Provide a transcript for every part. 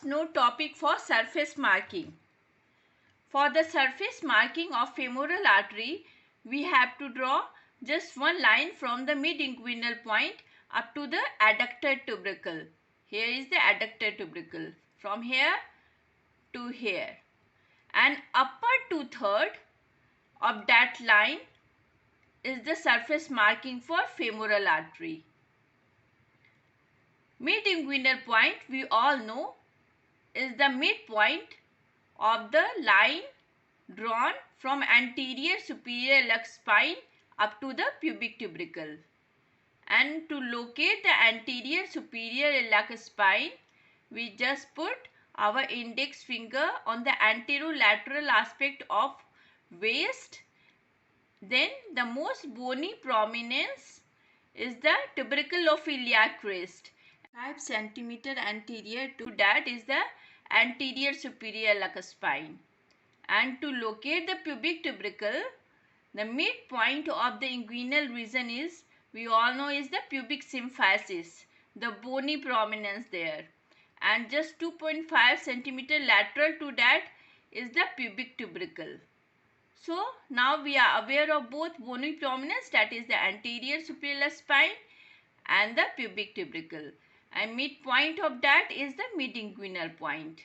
know topic for surface marking. For the surface marking of femoral artery, we have to draw just one line from the mid-inguinal point up to the adductor tubercle. Here is the adductor tubercle. From here to here. And upper two-third of that line is the surface marking for femoral artery. Mid-inguinal point, we all know, is the midpoint of the line drawn from anterior superior iliac spine up to the pubic tubercle. And to locate the anterior superior iliac spine, we just put our index finger on the anterolateral aspect of waist. Then the most bony prominence is the tubercle of iliac crest. 5 cm anterior to that is the anterior superior iliac spine. And to locate the pubic tubercle, the midpoint of the inguinal region is, we all know, is the pubic symphysis, the bony prominence there. And just 2.5 cm lateral to that is the pubic tubercle. So now we are aware of both bony prominence, that is the anterior superior spine, and the pubic tubercle. And midpoint of that is the mid-inguinal point.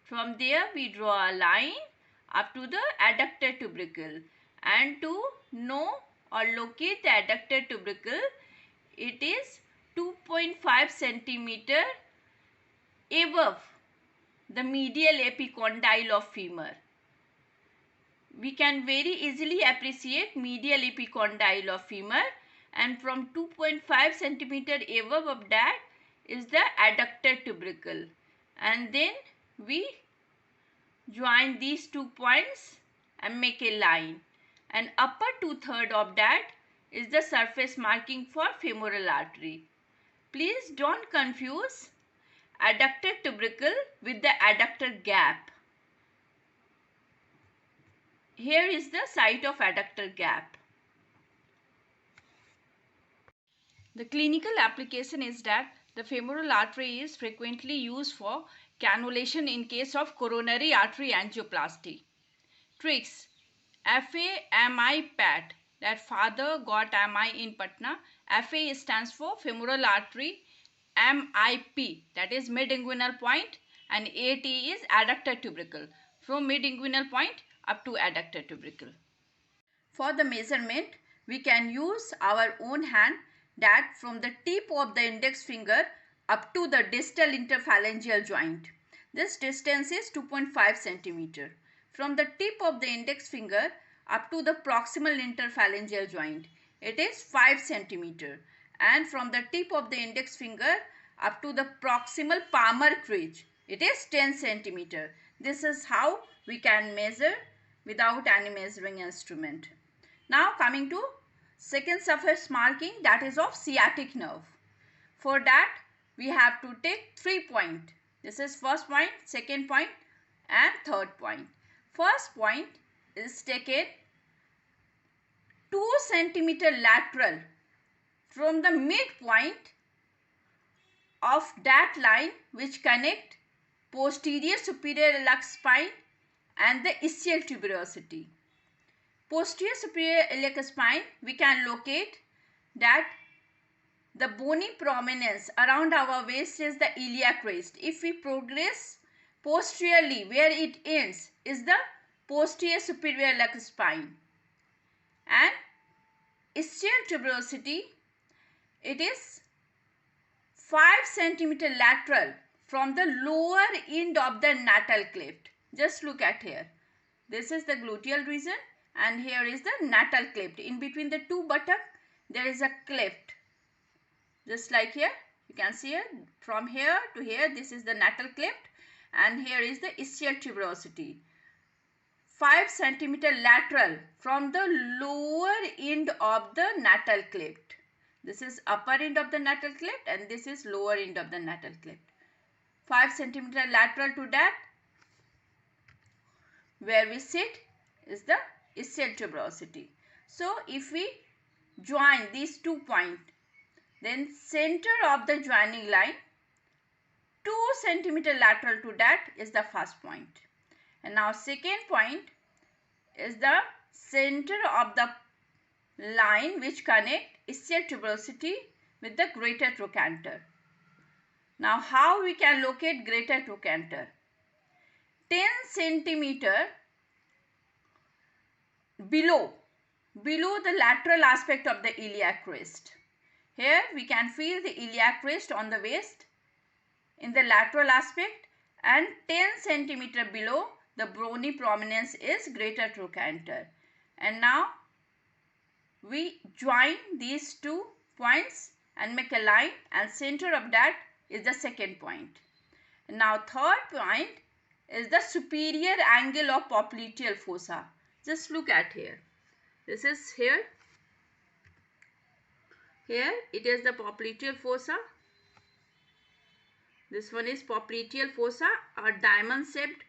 From there we draw a line up to the adductor tubercle. And to know or locate the adductor tubercle, it is 2.5 cm above the medial epicondyle of femur. We can very easily appreciate medial epicondyle of femur, and from 2.5 cm above of that is the adductor tubercle. And then we join these 2 points and make a line. And upper two-third of that is the surface marking for femoral artery. Please don't confuse adductor tubercle with the adductor gap. Here is the site of adductor gap. The clinical application is that the femoral artery is frequently used for cannulation in case of coronary artery angioplasty. Tricks: FA-MI PAT, that father got MI in Patna. FA stands for femoral artery, MIP, that is mid-inguinal point, and AT is adductor tubercle, from mid-inguinal point up to adductor tubercle. For the measurement, we can use our own hand, that from the tip of the index finger up to the distal interphalangeal joint. This distance is 2.5 cm. From the tip of the index finger up to the proximal interphalangeal joint, it is 5 cm. And from the tip of the index finger up to the proximal palmar crease, it is 10 cm. This is how we can measure without any measuring instrument. Now coming to second surface marking, that is of sciatic nerve. For that we have to take 3 points. This is first point, second point, and third point. First point is taken 2 cm lateral from the midpoint of that line which connect posterior superior iliac spine and the ischial tuberosity. Posterior superior iliac spine, we can locate that the bony prominence around our waist is the iliac crest. If we progress posteriorly, where it ends is the posterior superior iliac spine. And ischial tuberosity, it is 5 cm lateral from the lower end of the natal cleft. Just look at here. This is the gluteal region and here is the natal cleft. In between the two buttocks, there is a cleft. Just like here, you can see here, from here to here, this is the natal cleft, and here is the ischial tuberosity. 5 cm lateral from the lower end of the natal cleft. This is upper end of the natal cleft and this is lower end of the natal cleft. 5 cm lateral to that, where we sit is the ischial tuberosity. So if we join these 2 points, then center of the joining line, 2 centimeter lateral to that is the first point. And now second point is the center of the line which connect ischial tuberosity with the greater trochanter. Now how we can locate greater trochanter? 10 centimeter below the lateral aspect of the iliac crest. Here we can feel the iliac crest on the waist in the lateral aspect, and 10 centimeter below the bony prominence is greater trochanter. And now we join these 2 points and make a line, and center of that is the second point. And now third point is the superior angle of popliteal fossa. Just look at here. This is here. Here it is the popliteal fossa. This one is popliteal fossa, a diamond shaped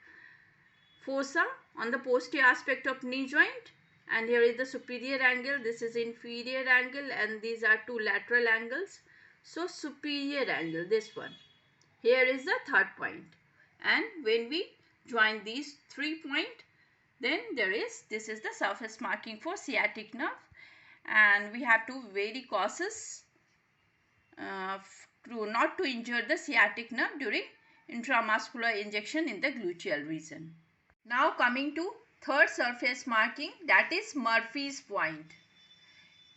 fossa on the posterior aspect of knee joint. And here is the superior angle, this is inferior angle, and these are 2 lateral angles. So superior angle, this one. Here is the third point. And when we join these 3 points, then this is the surface marking for sciatic nerve. And we have to be very cautious not to injure the sciatic nerve during intramuscular injection in the gluteal region. Now coming to third surface marking, that is Murphy's point.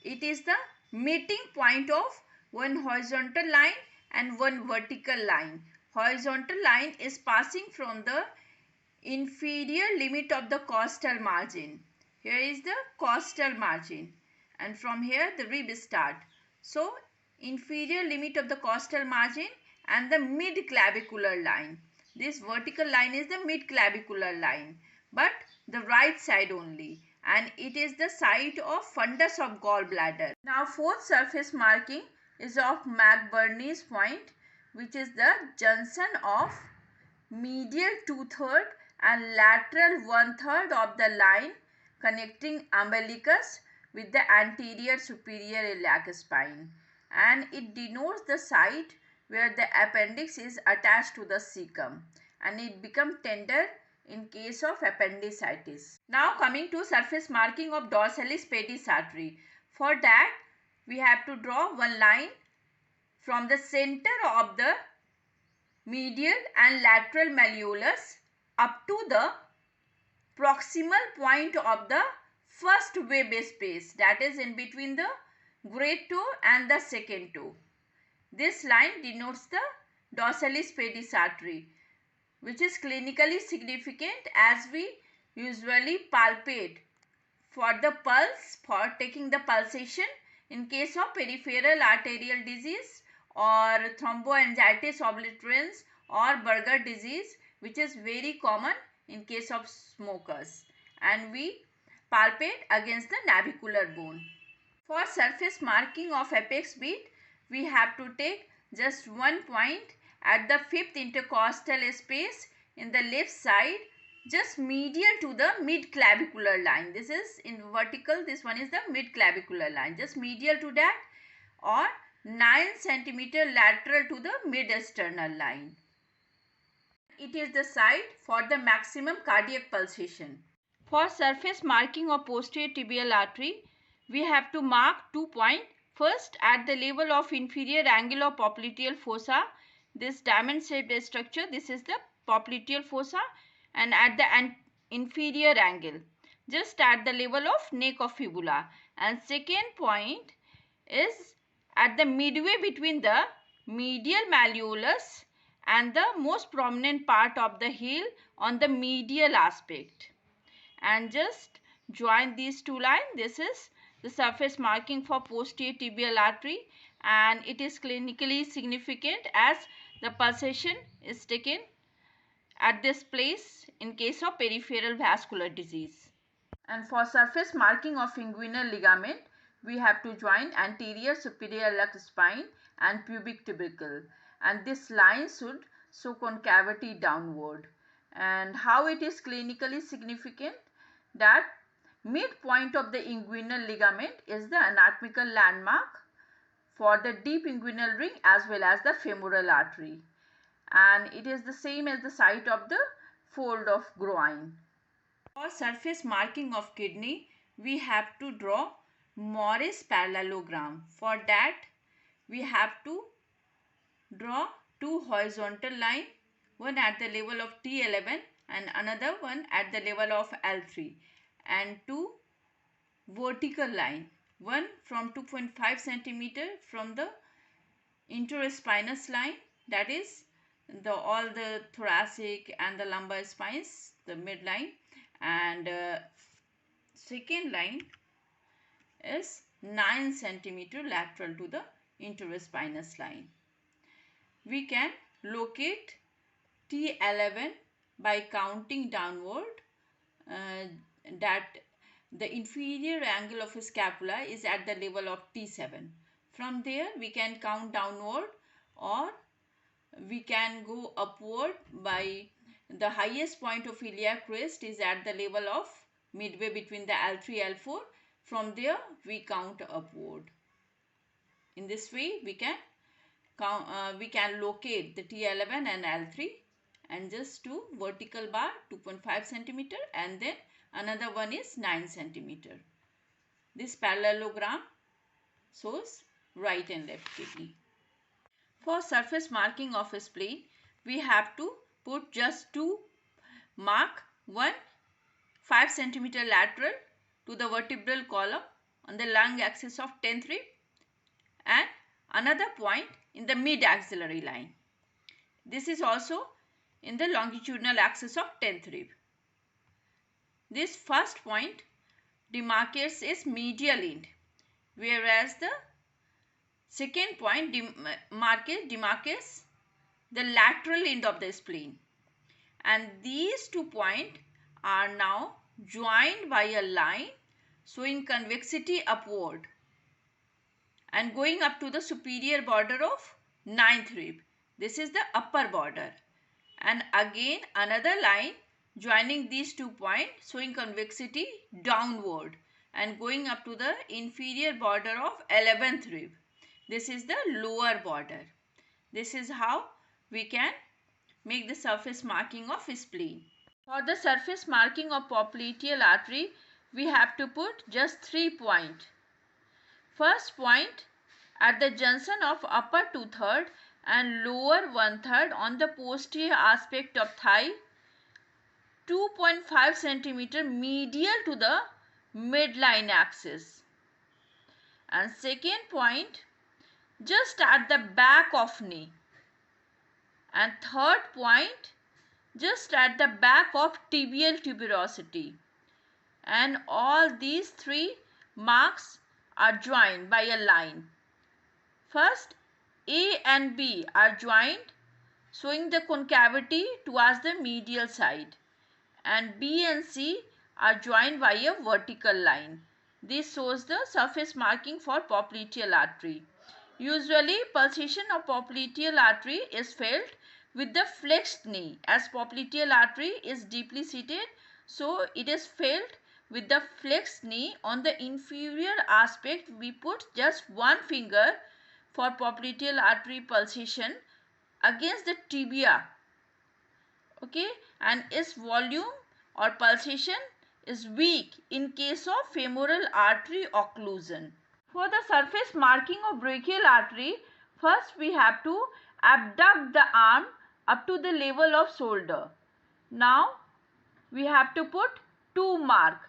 It is the meeting point of one horizontal line and one vertical line. Horizontal line is passing from the inferior limit of the costal margin. Here is the costal margin, and from here the rib start. So inferior limit of the costal margin and the mid-clavicular line. This vertical line is the mid-clavicular line, but the right side only, and it is the site of fundus of gallbladder. Now fourth surface marking is of McBurney's point, which is the junction of medial 2/3 and lateral 1/3 of the line connecting umbilicus with the anterior superior iliac spine, and it denotes the site where the appendix is attached to the cecum, and it becomes tender in case of appendicitis. Now coming to surface marking of Dorsalis pedis artery. For that we have to draw one line from the center of the medial and lateral malleolus up to the proximal point of the first web space, that is in between the great toe and the second toe. This line denotes the Dorsalis pedis artery, which is clinically significant as we usually palpate for the pulse, for taking the pulsation in case of peripheral arterial disease or thromboangiitis obliterans or Berger disease, which is very common in case of smokers, and we palpate against the navicular bone. For surface marking of apex beat, we have to take just one point at the 5th intercostal space in the left side, just medial to the mid-clavicular line. This is in vertical, this one is the mid-clavicular line, just medial to that, or 9 centimeter lateral to the mid-sternal line. It is the site for the maximum cardiac pulsation. For surface marking of posterior tibial artery, we have to mark 2 points. First, at the level of inferior angle of popliteal fossa, this diamond shaped structure, this is the popliteal fossa, and at the inferior angle, just at the level of neck of fibula. And second point is at the midway between the medial malleolus and the most prominent part of the heel on the medial aspect. And just join these 2 lines. This is the surface marking for posterior tibial artery, and it is clinically significant as the pulsation is taken at this place in case of peripheral vascular disease. And for surface marking of inguinal ligament, we have to join anterior superior iliac spine and pubic tubercle, and this line should show concavity downward. And how it is clinically significant? That midpoint of the inguinal ligament is the anatomical landmark for the deep inguinal ring as well as the femoral artery. and it is the same as the site of the fold of groin. For surface marking of kidney, we have to draw Morris parallelogram. For that, we have to draw two horizontal lines, one at the level of T11 and another one at the level of L3, and two vertical line, one from 2.5 centimeter from the interspinous line, that is all the thoracic and the lumbar spines, the midline, and second line is 9 centimeter lateral to the interspinous line. We can locate T11 by counting downward that the inferior angle of scapula is at the level of T7. From there we can count downward, or we can go upward by the highest point of iliac crest is at the level of midway between the L3 L4. From there we count upward. In this way we can locate the T11 and L3, and just two vertical bar 2.5 centimeter and then another one is 9 centimeter. This parallelogram shows right and left kidney. For surface marking of a spleen, we have to put just two mark, one 5 centimeter lateral to the vertebral column on the lung axis of 10th rib, and another point in the mid axillary line. This is also in the longitudinal axis of 10th rib. This first point demarcates its medial end, whereas the second point demarcates the lateral end of the spleen. And these 2 points are now joined by a line showing convexity upward and going up to the superior border of 9th rib. This is the upper border. And again another line joining these 2 points showing convexity downward and going up to the inferior border of 11th rib. This is the lower border. This is how we can make the surface marking of spleen. For the surface marking of popliteal artery, we have to put just 3 points. First point at the junction of upper 2/3 and lower 1/3 on the posterior aspect of thigh, 2.5 centimeter medial to the midline axis. And second point just at the back of knee. And third point just at the back of tibial tuberosity. And all these 3 marks are joined by a line. First, A and B are joined showing the concavity towards the medial side, and B and C are joined by a vertical line. This shows the surface marking for popliteal artery. Usually pulsation of popliteal artery is felt with the flexed knee, as popliteal artery is deeply seated, so it is felt with the flexed knee. On the inferior aspect we put just one finger for popliteal artery pulsation against the tibia, okay, and its volume or pulsation is weak in case of femoral artery occlusion. For the surface marking of brachial artery, first we have to abduct the arm up to the level of shoulder. Now we have to put 2 mark.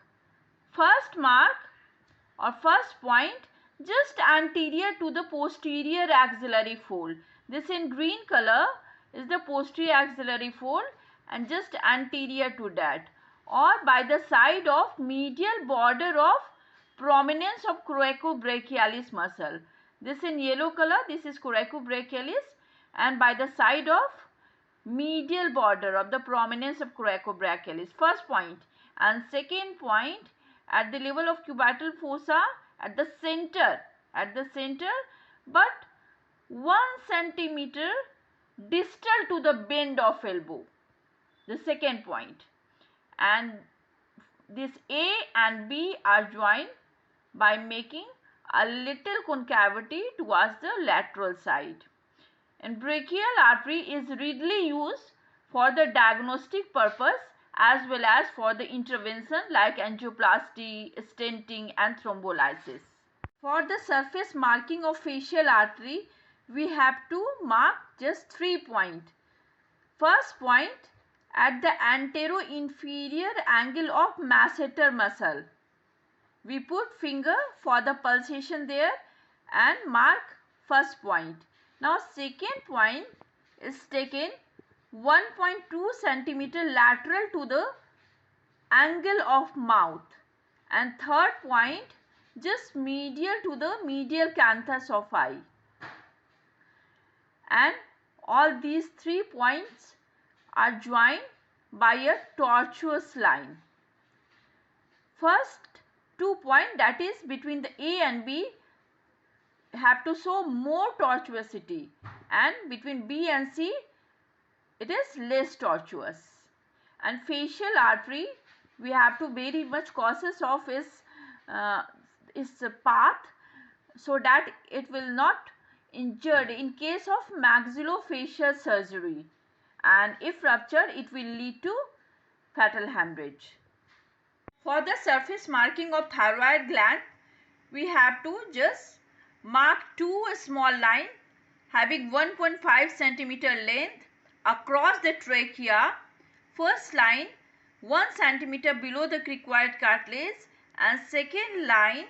First mark or first point just anterior to the posterior axillary fold. This in green color is the posterior axillary fold and just anterior to that, or by the side of medial border of prominence of coracobrachialis muscle. This in yellow color, this is coracobrachialis, and by the side of medial border of the prominence of coracobrachialis, first point. And second point at the level of cubital fossa at the center, but 1 centimeter distal to the bend of elbow, the second point. And this A and B are joined by making a little concavity towards the lateral side. And brachial artery is readily used for the diagnostic purpose as well as for the intervention like angioplasty, stenting and thrombolysis. For the surface marking of facial artery, we have to mark just 3 points. First point, at the antero-inferior angle of masseter muscle. We put finger for the pulsation there and mark first point. Now second point is taken 1.2 centimeter lateral to the angle of mouth, and third point just medial to the medial canthus of eye. And all these 3 points are joined by a tortuous line. First 2 points, that is between the A and B, have to show more tortuosity, and between B and C it is less tortuous. And facial artery, we have to very much cautious of its path so that it will not injured in case of maxillofacial surgery, and if ruptured it will lead to fatal hemorrhage. For the surface marking of thyroid gland, we have to just mark 2 small lines having 1.5 centimeter length across the trachea. First line 1 centimeter below the cricoid cartilage, and second line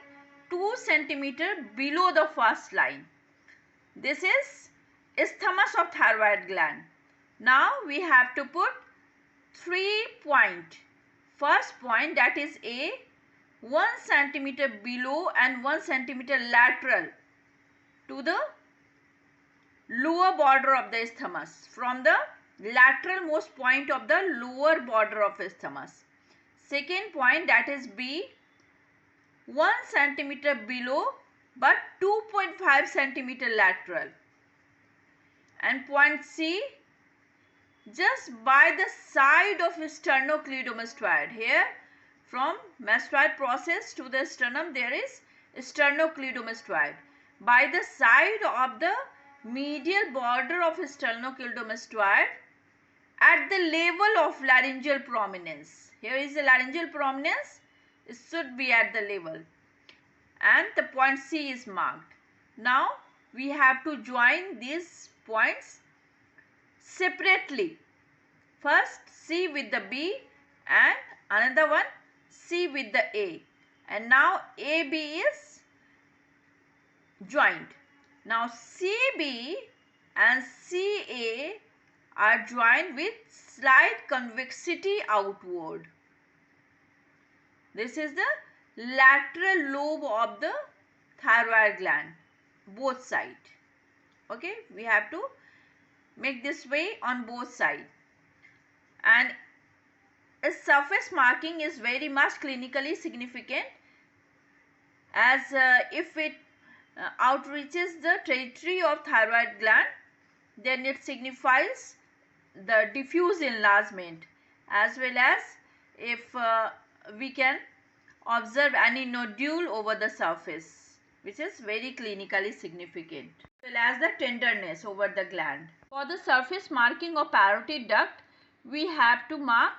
2 centimeter below the first line. This is isthmus of thyroid gland. Now we have to put 3 points. First point, that is A, 1 centimeter below and 1 centimeter lateral to the lower border of the isthmus, from the lateral most point of the lower border of isthmus. Second point, that is B, 1 centimeter below but 2.5 centimeter lateral. And point C, just by the side of sternocleidomastoid. Here from mastoid process to the sternum there is sternocleidomastoid. By the side of the medial border of sternocleidomastoid at the level of laryngeal prominence. Here is the laryngeal prominence, it should be at the level, and the point C is marked. Now we have to join these points separately. First C with the B and another one C with the A, and now AB is joined. Now CB and CA are joined with slight convexity outward. This is the lateral lobe of the thyroid gland, both sides. Okay, we have to make this way on both sides. And its surface marking is very much clinically significant, as if it outreaches the territory of thyroid gland, then it signifies the diffuse enlargement, as well as if we can observe any nodule over the surface, which is very clinically significant, as well as the tenderness over the gland. For the surface marking of parotid duct, we have to mark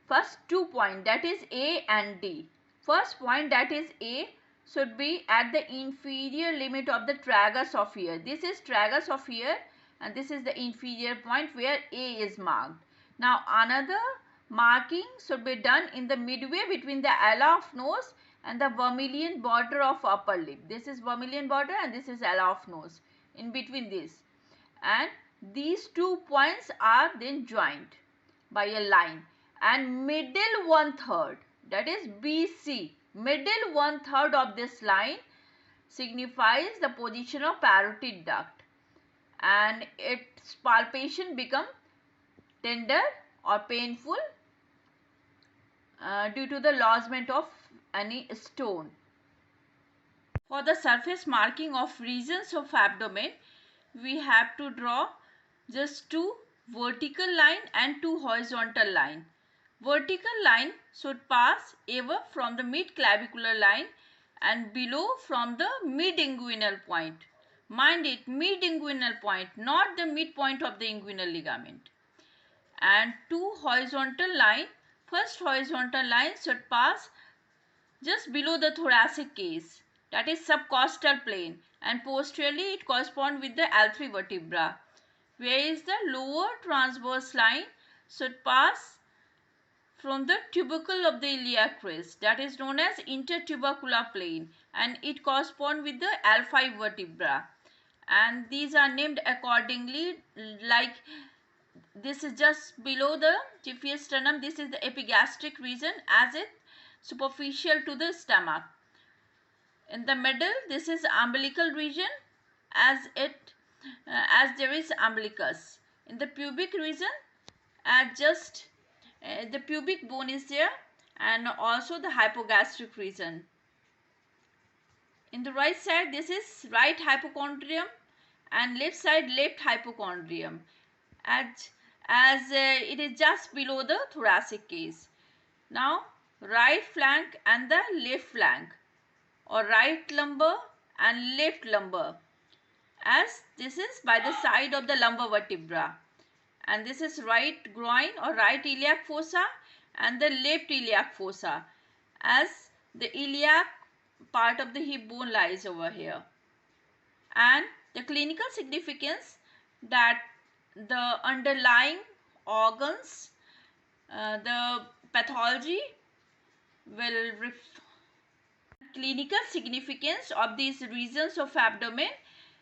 first 2 points, that is A and D. First point, that is A, should be at the inferior limit of the tragus of ear. This is tragus of ear and this is the inferior point where A is marked. Now another marking should be done in the midway between the ala of nose and the vermilion border of upper lip. This is vermilion border and this is ala of nose, in between this. And these 2 points are then joined by a line, and middle 1/3, that is BC, middle 1/3 of this line signifies the position of parotid duct, and its palpation become tender or painful due to the lodgement of any stone. For the surface marking of regions of abdomen, we have to draw just 2 vertical line and 2 horizontal line. Vertical line should pass ever from the mid clavicular line and below from the mid inguinal point. Mind it, mid-inguinal point, not the midpoint of the inguinal ligament. And two horizontal line, first horizontal line should pass just below the thoracic case, that is subcostal plane, and posteriorly it corresponds with the L3 vertebra, whereas the lower transverse line should pass from the tubercle of the iliac crest, that is known as intertubercular plane, and it corresponds with the L5 vertebra. And these are named accordingly, like this is just below the tiphius sternum, this is the epigastric region as it superficial to the stomach. In the middle, this is umbilical region as there is umbilicus. In the pubic region, just the pubic bone is there, and also the hypogastric region. In the right side, this is right hypochondrium, and left side left hypochondrium, as it is just below the thoracic case. Now right flank and the left flank, or right lumbar and left lumbar, as this is by the side of the lumbar vertebra, and this is right groin or right iliac fossa and the left iliac fossa, as the iliac part of the hip bone lies over here. And the clinical significance, that the underlying organs, the pathology will clinical significance of these regions of abdomen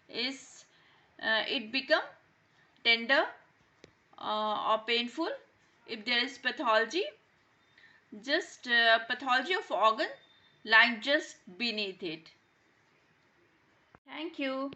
is it become tender or painful if there is pathology, just pathology of organ lying just beneath it. Thank you.